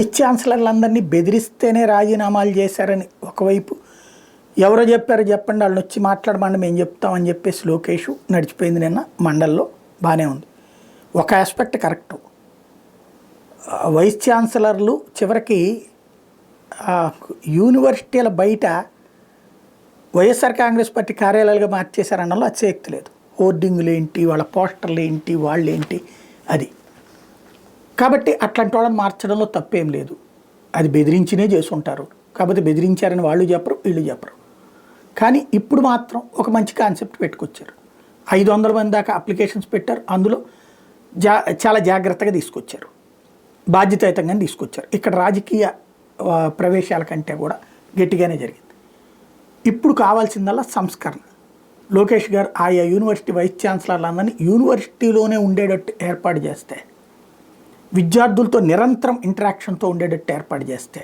Vice ఛాన్సలర్లందరినీ బెదిరిస్తేనే రాజీనామాలు చేశారని ఒకవైపు ఎవరో చెప్పారో చెప్పండి వాళ్ళని వచ్చి మాట్లాడమండి మేము చెప్తామని చెప్పేసి లోకేష్ నడిచిపోయింది నిన్న మండల్లో బాగానే ఉంది. ఒక ఆస్పెక్ట్ కరెక్టు, వైస్ ఛాన్సలర్లు చివరికి యూనివర్సిటీల బయట వైఎస్ఆర్ కాంగ్రెస్ పార్టీ కార్యాలయాలుగా మార్చేశారన్నలో అతిశయక్తి లేదు. హోర్డింగులు ఏంటి, వాళ్ళ పోస్టర్లు ఏంటి, వాళ్ళు ఏంటి అది. కాబట్టి అట్లాంటి వాళ్ళని మార్చడంలో తప్పేం లేదు. అది బెదిరించినే చేసుంటారు, కాకపోతే బెదిరించారని వాళ్ళు చెప్పరు, వీళ్ళు చెప్పరు. కానీ ఇప్పుడు మాత్రం ఒక మంచి కాన్సెప్ట్ పెట్టుకొచ్చారు. 500 మంది దాకా అప్లికేషన్స్ పెట్టారు, అందులో చాలా జాగ్రత్తగా తీసుకొచ్చారు, బాధ్యతాయుతంగా తీసుకొచ్చారు. ఇక్కడ రాజకీయ ప్రవేశాల కంటే కూడా గట్టిగానే జరిగింది. ఇప్పుడు కావాల్సిందల్లా సంస్కరణ. లోకేష్ గారు ఆయా యూనివర్సిటీ వైస్ ఛాన్సలర్లందరినీ యూనివర్సిటీలోనే ఉండేటట్టు ఏర్పాటు చేస్తే, విద్యార్థులతో నిరంతరం ఇంటరాక్షన్తో ఉండేటట్టు ఏర్పాటు చేస్తే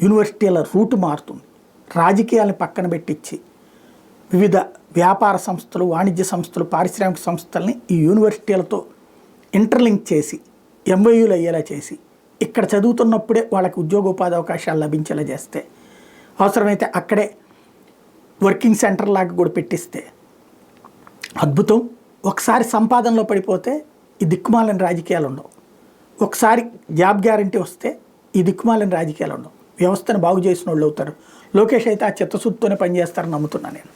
యూనివర్సిటీల రూటు మారుతుంది. రాజకీయాలను పక్కన పెట్టించి వివిధ వ్యాపార సంస్థలు, వాణిజ్య సంస్థలు, పారిశ్రామిక సంస్థల్ని ఈ యూనివర్సిటీలతో ఇంటర్లింక్ చేసి ఎంవైయూలు అయ్యేలా చేసి ఇక్కడ చదువుతున్నప్పుడే వాళ్ళకి ఉద్యోగోపాధి అవకాశాలు లభించేలా చేస్తే, అవసరమైతే అక్కడే వర్కింగ్ సెంటర్ లాగా కూడా పెట్టిస్తే అద్భుతం. ఒకసారి సంపాదనలో పడిపోతే ఈ దిక్కుమాలని రాజకీయాలు ఉండవు. ఒకసారి జాబ్ గ్యారంటీ వస్తే ఈ దిక్కుమాలని రాజకీయాలు ఉండవు. వ్యవస్థను బాగు చేసిన వాళ్ళు అవుతారు. లోకేష్ అయితే ఆ చిత్తశుద్ధితోనే పనిచేస్తారని నమ్ముతున్నాను నేను.